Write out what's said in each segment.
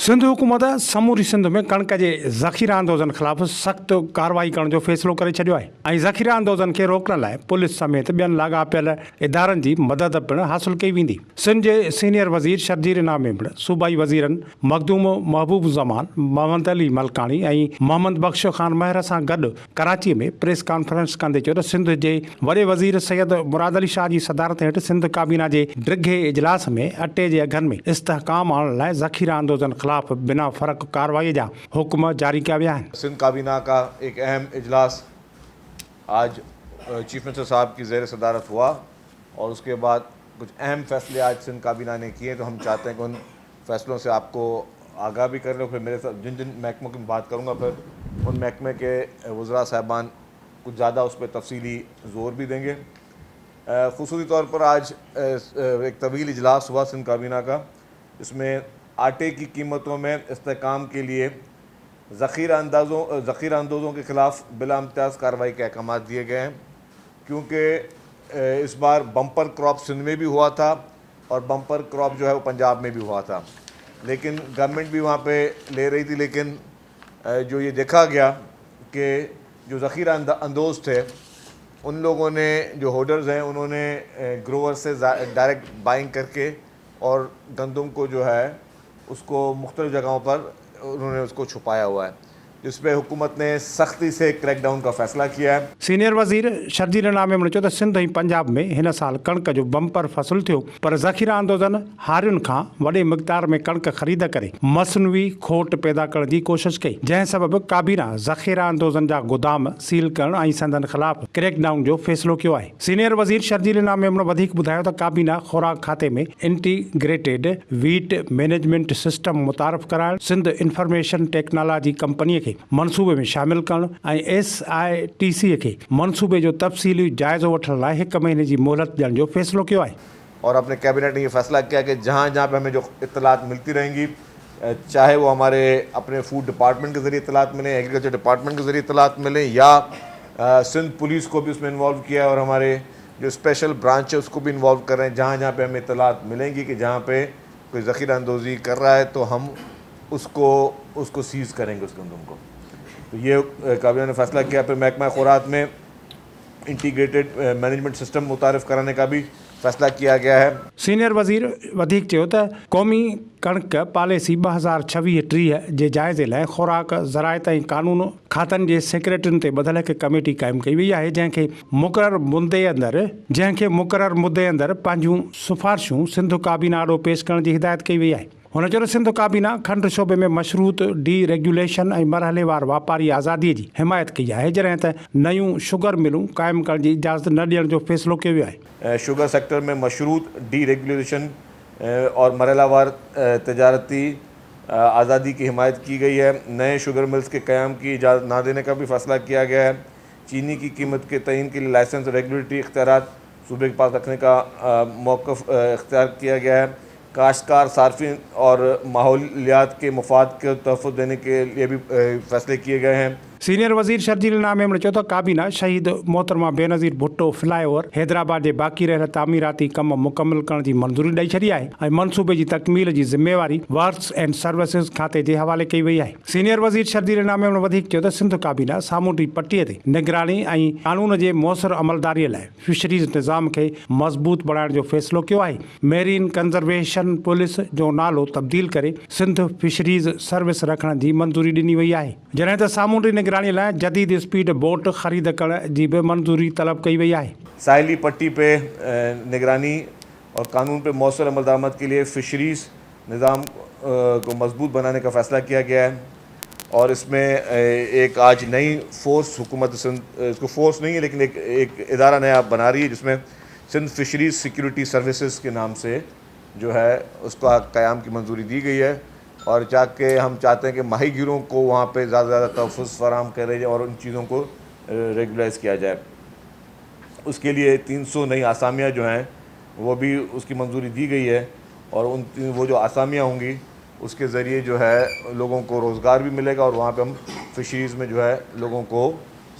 सिंध हुकूमत समूरी सिंध में कणक के ज़ख़ीरा अंदोज़नि ख़िलाफ़ सख़्त कार्रवाई करण जो फ़ैसिलो करे छॾियो आहे ऐं ज़ख़ीरा अंदोज़नि खे रोकण लाइ पुलिस समेत ॿियनि लाॻापियल इदारनि जी मदद पिणु हासिल कई वेंदी। सिंध जे सीनियर वज़ीर शर्जील इनामी पिणु सूबाई वज़ीरनि मखदूम महबूब ज़मान, मोहम्मद अली मलकानी ऐं मोहम्मद बख्श खान महर सां गॾु कराची में प्रेस कॉन्फ्रेंस कंदे चयो त सिंध जे वॾे वज़ीर सैयद मुराद अली शाह जी सदारत हेठि सिंध काबीना जे ड्रिघे इजलास में अटे जे अघनि में इस्तेहकाम आणण लाइ ज़ख़ीरा अंदोज़नि खिलाफ बिना फ़र्क कार्रवाई जा हुक्म जारी किया गया है। सिंध काबीना का एक अहम इजलास आज चीफ मिनिस्टर साहब की ज़ेर सदारत हुआ और उसके बाद कुछ अहम फैसले आज सिंध काबीना ने किए, तो हम चाहते हैं कि उन फैसलों से आपको आगाह भी कर लें। फिर मेरे साथ जिन जिन महकमों की बात करूँगा फिर उन महकमे के वज़रा साहबान कुछ ज़्यादा उस पर तफसीली ज़ोर भी देंगे। ख़ुसूसी तौर पर आज एक तवील इजलास हुआ सिंध काबीना का, इसमें आटे की कीमतों में इस्तेहकाम के लिए ज़ख़ीरा अंदोज़ों के ख़िलाफ़ बिला इम्तियाज़ कार्रवाई के अहकाम दिए गए हैं, क्योंकि इस बार बम्पर क्रॉप सिंध में भी हुआ था और बम्पर क्रॉप जो है वो पंजाब में भी हुआ था, लेकिन गवर्नमेंट भी वहाँ पे ले रही थी। लेकिन जो ये देखा गया कि जो ज़ख़ीरा अंदोज़ थे उन लोगों ने, जो होल्डर्स हैं, उन्होंने ग्रोवर से डायरेक्ट बाइंग करके और गंदम को जो है उसको मुख्तलिफ़ जगहों पर उन्होंने उसको छुपाया हुआ है, जिस पे हुकूमत ने सख्ती से क्रैकडाउन का फैसला किया है। सीनियर वज़ीर शर्जील इनामी चयो त सिंध ऐं पंजाब में हिन साल कणक जो बम्पर फ़सुलु थियो, पर ज़ख़ीरा अंदोज़नि हारियुनि खां वॾे मिक़दार में कणक ख़रीद करे मसनवी खोट पैदा करण जी कोशिशि कई, जंहिं सबबि काबीना ज़ख़ीरा अंदोज़नि जा गोदाम सील करण ऐं संदनि ख़िलाफ़ क्रैकडाउन जो फ़ैसिलो कयो आहे। सीनियर वज़ीर शर्जील इनामी वधीक ॿुधायो त काबीना ख़ुराक खाते में इंटीग्रेटेड वीट मैनेजमेंट सिस्टम मुतारिफ़ कराइण, सिंध इंफॉर्मेशन टेक्नोलॉजी कंपनीअ खे मनसूबे में शामिल करण ऐं SITC खे मनसूबे जो तफ़सीली जाइज़ो वठण लाइ 1 महीने जी मोहलत ॾियण जो फ़ैसिलो कियो आहे। और अपने कैबिनेट ने ये फैसला किया कि जहाँ जहाँ पे हमें जो इत्तलात मिलती रहेंगी, चाहे वो हमारे अपने फूड डिपार्टमेंट के ज़रिए इत्तलात मिलें, एग्रीकल्चर डिपार्टमेंट के ज़रिए इत्तलात मिलें, या सिंध पुलिस को भी उसमें इन्वॉल्व किया और हमारे जो स्पेशल ब्रांच है उसको भी इन्वॉल्व कर रहे हैं। जहाँ जहाँ पे हमें इत्तलात मिलेंगी कि जहाँ पे कोई ज़ख़ीरा अंदोज़ी कर रहा है तो हम उसको सीज़ करेंगे उस गंदम को। तो ये काबीना ने फैसला किया। फिर महकमा खुराक में इंटीग्रेटेड मैनेजमेंट सिस्टम मुतारिफ़ कराने का भी फैसला किया गया है। सीनियर वज़ीर वधीक चयो त क़ौमी कणक पॉलिसी 2026-30 जे जाइज़े लाइ खुराक ज़राइत ऐं कानून खातनि जे सेक्रेटरियुनि ते ॿधल हिकु कमेटी क़ाइमु कई वई आहे, जंहिंखे मुक़ररु मुदे अंदरि पंहिंजूं सिफ़ारिशूं सिंध काबीना ॾों पेश करण जी हिदायत कई वई आहे। हुन चयो त सिंध काबीना खंड शोबे में मशरूत डी रेगुलेशन ऐं मरहलेवार वापारी आज़ादीअ जी हिमायत कई आहे, जॾहिं त नयूं शुगर मिलूं क़ाइमु करण जी इजाज़त न ॾियण जो फ़ैसिलो कयो वियो आहे। शुगर सेक्टर में मशरूत डी रेगुलेशन और मरहलावार तजारती आज़ादी की हिमायत की गई है। नए शुगर मिल्स के क़याम की इजाज़त ना देने का भी फैसला किया गया है। चीनी की कीमत के तयन के लिए लाइसेंस रेगुलेटरी इख्तियारात सूबे के पास रखने का मौक़िफ़ इख्तियार किया गया है। काश्तकार सार्फिन और माहौलियात के मफाद के तहफ़्फ़ुज़ देने के लिए भी फैसले किए गए हैं। सीनियर वज़ीर शर्जील इनामी चयो त काबीना शहीद मोहतरमा बेनज़ीर भुट्टो फ्लाईओवर हैदराबाद जे बाक़ी रहियल तामीराती कम मुकमिल करण जी मंज़ूरी ॾेई छॾी आहे ऐं मनसूबे जी तकमील जी ज़िम्मेवारी वर्क्स एंड सर्विसिज़ खाते जे हवाले कई वई आहे। सीनियर वज़ीर शर्जील इनामी वधीक चयो त सिंध काबीना सामूंडी पटीअ ते निगरानी ऐं कानून जे मुअसर अमलदारीअ लाइ फिशरीज़ निज़ाम खे मज़बूत बणाइण जो फ़ैसिलो कयो आहे। मेरीन कंज़र्वेशन पुलिस जो नालो तब्दील करे सिंध फिशरीज़ सर्विस रखण जी मंज़ूरी ॾिनी वई आहे, जॾहिं त सामूंडी निगरानी लाइ जदीद स्पीड बोट ख़रीद करण जी भी मंजूरी तलब कई वई है। साहिली पट्टी पे निगरानी और कानून पे मौसर अमलदामत के लिए फ़िशरीज़ निज़ाम को मजबूत बनाने का फ़ैसला किया गया है और इसमें एक आज नई फ़ोर्स हुकूमत सिंध, इसको फ़ोर्स नहीं है लेकिन एक इदारा नया बना रही है, जिसमें सिंध फ़िशरीज़ सिक्योरिटी सर्विसेज के नाम से जो है उसका क़याम की मंजूरी दी गई है। और जाके हम चाहते हैं कि माहीगीरों को वहाँ पे ज़्यादा से ज़्यादा तहफ़्फ़ुज़ फराहम करे और उन चीज़ों को रेगुलाइज़ किया जाए। उसके लिए 300 नई आसामियाँ जो हैं वो भी उसकी मंजूरी दी गई है और वो जो आसामियाँ होंगी उसके ज़रिए जो है लोगों को रोज़गार भी मिलेगा और वहाँ पे हम फिशरीज़ में जो है लोगों को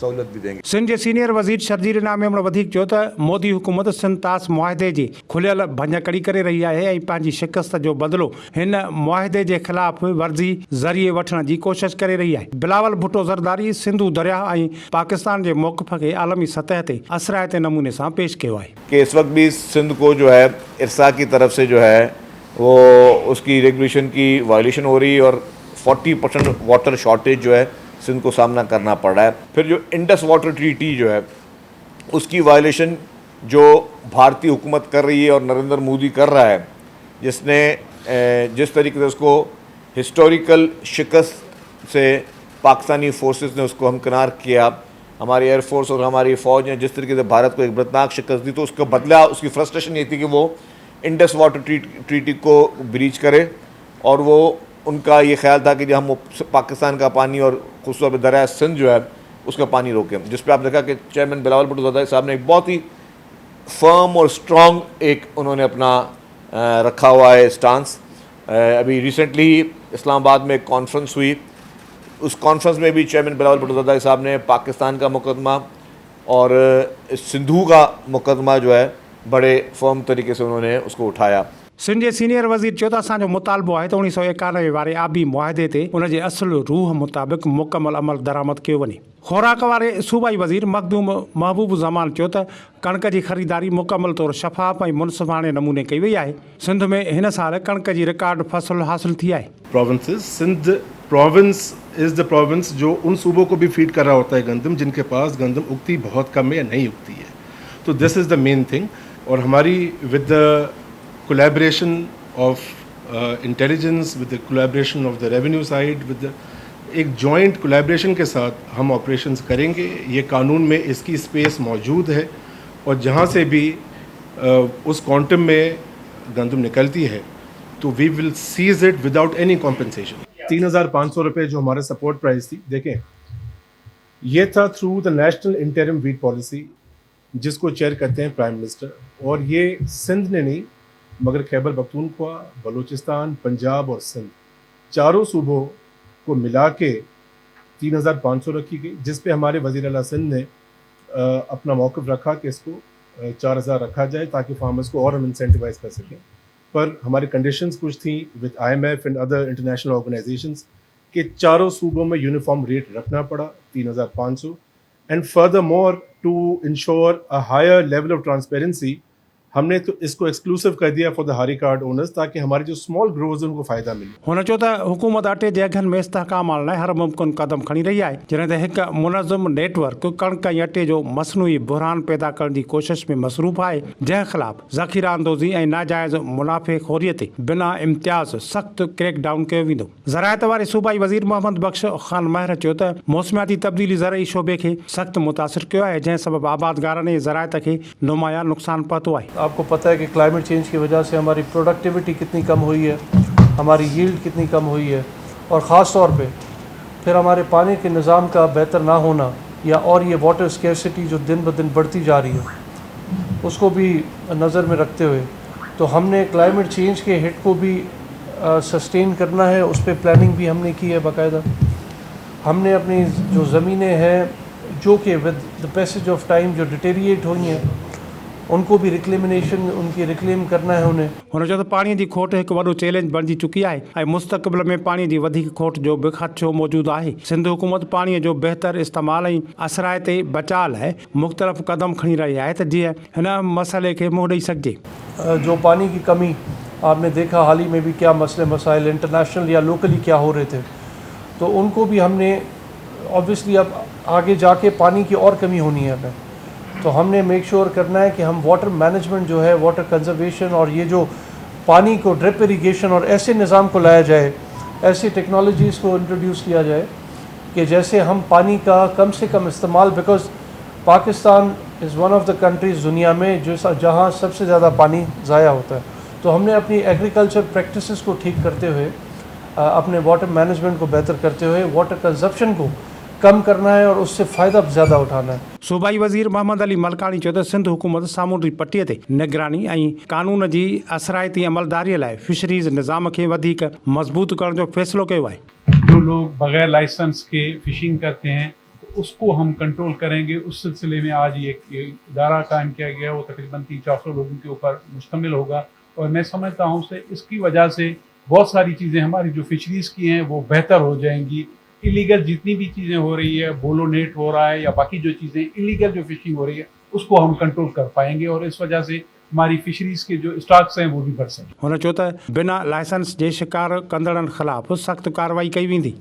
सहूलत भी देंगे। सिंध जे सीनियर वज़ीर शर्जील इनामी हमणे वधीक चयो त मोदी हुकूमत सिंध तास मुआहिदे जी खुलियल भञकड़ी करे रही आहे ऐं पंहिंजी शिकस्त जो बदिलो हिन मुआहिदे जे ख़िलाफ़ वर्ज़ी ज़रिए वठण जी कोशिश करे रही आहे। बिलावल भुट्टो ज़रदारी सिंधु दरिया ऐं पाकिस्तान जे मौक़िफ़ खे आलमी सतह ते असराइते नमूने सां पेश कयो आहे कि इस वक्त भी सिंध को जो है इरसा की तरफ से जो है वो उसकी रेगुलेशन की वायलेशन हो रही है और 40% वाटर शॉर्टेज जो है सिंध को सामना करना पड़ रहा है। फिर जो इंडस वाटर ट्रीटी जो है उसकी वायलेशन जो भारतीय हुकूमत कर रही है और नरेंद्र मोदी कर रहा है, जिसने जिस तरीके से उसको हिस्टोरिकल शिकस्त से पाकिस्तानी फोर्सेस ने उसको हमकिनार किया, हमारी एयरफोर्स और हमारी फ़ौज ने जिस तरीके से भारत को एक बदनाक शिकस्त दी, तो उसका बदला उसकी फ्रस्ट्रेशन ये थी कि वो इंडस वाटर ट्रीटी को ब्रीच करे और वो उनका ये ख्याल था कि जब हम पाकिस्तान का पानी और ख़ुसूस तौर पर दरिया सिंध जो है उसका पानी रोकें, जिस पे आपने देखा कि चेयरमैन बिलावल भुट्टो ज़रदारी साहब ने एक बहुत ही फर्म और स्ट्रॉन्ग एक उन्होंने अपना रखा हुआ है स्टांस। अभी रिसेंटली इस्लामाबाद में एक कॉन्फ्रेंस हुई, उस कॉन्फ्रेंस में भी चेयरमैन बिलावल भुट्टो ज़रदारी साहब ने पाकिस्तान का मुकदमा और सिंधु का मुकदमा जो है बड़े फर्म तरीके से उन्होंने उसको उठाया। सिंध जे सीनियर वज़ीर चयो त असांजो मुतालबो आहे त 1991 वारे आबी मुआहिदे ते उन जे असुल रूह मुताबिक़ मुकमल अमल दरामद कयो वञे। ख़ुराक वारे सूबाई वज़ीर मखदूम महबूब ज़मान चयो त कणक जी ख़रीदारी मुकमल तौर शफ़ाफ़ ऐं मुनसिफ़ाणे नमूने कई वई आहे। सिंध में हिन साल कणक जी रिकॉर्ड फसल हासिल थी आहे। Provinces, Sindh province is the province जो उन सूबों को भी फीड कर रहा होता है गंदम जिनके पास गंदम उगती बहुत कम है या नहीं उगती है। तो this is the main thing. और हमारी with the collaboration of intelligence, with the collaboration of the revenue side, with the एक joint collaboration के साथ हम operations करेंगे। ये कानून में इसकी space मौजूद है और जहाँ से भी उस quantum में गंदम निकलती है तो we will seize it without any compensation। 3,500 रुपये जो हमारा support price थी, देखें ये था through the national interim wheat policy जिसको चेयर करते हैं प्राइम मिनिस्टर, और ये सिंध ने नहीं मगर खैबर पख्तूनख्वा, बलूचिस्तान, पंजाब और सिंध चारों सूबों को मिला के 3,500 रखी गई, जिस पे हमारे वज़ीर आला सिंध ने अपना मौक़िफ़ रखा कि इसको 4,000 रखा जाए ताकि फार्मर्स को और हम इंसेंटिवाइज कर सकें। पर हमारी कंडीशंस कुछ थी with IMF and other international organisations कि चारों सूबों में यूनिफॉर्म रेट रखना पड़ा 3,500। And further more to ensure a higher level of transparency हमने तो इसको एक्सक्लूसिव कर दिया for the Haari card owners ताकि हमारी जो स्मॉल ग्रोवर्स उनको फ़ाइदा मिले। हुन चयो त हुकूमत अटे जे अघनि में इस्तेहकाम आणण लाइ हर मुमकिन क़दम खणी रही आहे, जॾहिं त हिकु मुनज़म नेटवर्क कणक ऐं अटे जो मसनूई बुहरान पैदा करण जी कोशिश में मसरूफ़ आहे, जंहिं ख़िलाफ़ ज़ख़ीरा अंदोज़ी ऐं नाजाइज़ मुनाफ़े ते बिना इम्तियाज़ सख़्तु क्रैक डाउन कयो वेंदो। ज़रायत वारे सूबाई वज़ीर मोहम्मद बख्श ख़ान महर चयो त मौसमियाती तब्दीली ज़रई शोबे खे सख़्तु मुतासिर कयो आहे, जंहिं सबबि आबादगारनि ऐं ज़रायत खे नुमाया नुक़सान पहुतो आहे। आपको पता है कि क्लाइमेट चेंज की वजह से हमारी प्रोडक्टिविटी कितनी कम हुई है, हमारी यील्ड कितनी कम हुई है, और ख़ास तौर पे फिर हमारे पानी के निज़ाम का बेहतर ना होना या और ये वाटर स्कैरसिटी जो दिन ब दिन बढ़ती जा रही है उसको भी नज़र में रखते हुए तो हमने क्लाइमेट चेंज के हिट को भी सस्टेन करना है, उस पर प्लानिंग भी हमने की है बाकायदा। हमने अपनी जो ज़मीनें हैं जो कि with the passage of time जो डिटेरिएट हुई हैं उनको भी रिक्लेमिनेशन उनकी रिक्लेम करना है उन्हें। हुन चयो त पाणीअ जी खोट हिकु वॾो चैलेंज बणिजी चुकी आहे ऐं मुस्तक़बिल में पाणीअ जी वधीक खोट जो बि ख़दशो मौजूदु आहे। सिंध हुकूमत पाणीअ जो बहितर इस्तेमालु ऐं असराइते बचाव लाइ मुख़्तलिफ़ क़दम खणी रही आहे त जीअं हिन मसइले खे मुंहुं ॾेई सघिजे। जो पानी की कमी आपने देखा हाल ही में भी क्या मसले मसाइल इंटरनेशनल या लोकली क्या हो रहे थे, तो उनको भी हमने ऑब्वियसली अब आगे जाके पानी की और कमी होनी है हमें, तो हमने मेक श्योर करना है कि हम वाटर मैनेजमेंट जो है वाटर कंजर्वेशन और ये जो पानी को ड्रिप इरिगेशन और ऐसे निज़ाम को लाया जाए, ऐसी टेक्नोलॉजीज़ को इंट्रोड्यूस किया जाए कि जैसे हम पानी का कम से कम इस्तेमाल, because Pakistan is one of the countries दुनिया में जो जहाँ सबसे ज़्यादा पानी ज़ाया होता है, तो हमने अपनी एग्रीकल्चर प्रैक्टिसेस को ठीक करते हुए अपने वाटर मैनेजमेंट को बेहतर करते हुए वाटर कंजप्शन को कम करना है और उससे फ़ायदा ज़्यादा उठाना है। सूबाई वज़ीर मोहम्मद अली मलकानी चयो त सिंध हुकूमत सामूंडी पटीअ ते निगरानी ऐं कानून जी असराइती अमलदारीअ लाइ फिशरीज़ निज़ाम खे वधीक मज़बूत करण जो फ़ैसिलो कयो आहे। जो लोग बगैर लाइसेंस के फ़िशिंग करते हैं उसको हम कंट्रोल करेंगे। उस सिलसिले में आज ये इदारा कायम किया गया, वो तकरीबन 300-400 लोगों के ऊपर मुश्तमिल होगा। और मैं समझता हूँ से इसकी वजह से बहुत सारी चीज़ें हमारी जो फिशरीज़ की हैं वो बेहतर हो जाएंगी। इलीगल जितनी भी चीज़ें हो रही है, बोलो नेट हो रहा है या बाकी जो चीज़ें इलीगल जो फिशिंग हो रही है, उसको हम कंट्रोल कर पाएंगे और इस वजह से हमारी फिशरीज़ के जो स्टॉक्स हैं वो भी बढ़ सकें। हुन चयो त बिना लाइसेंस जे शिकार कंदड़नि ख़िलाफ़ सख़्त कार्रवाई कई वेंदी।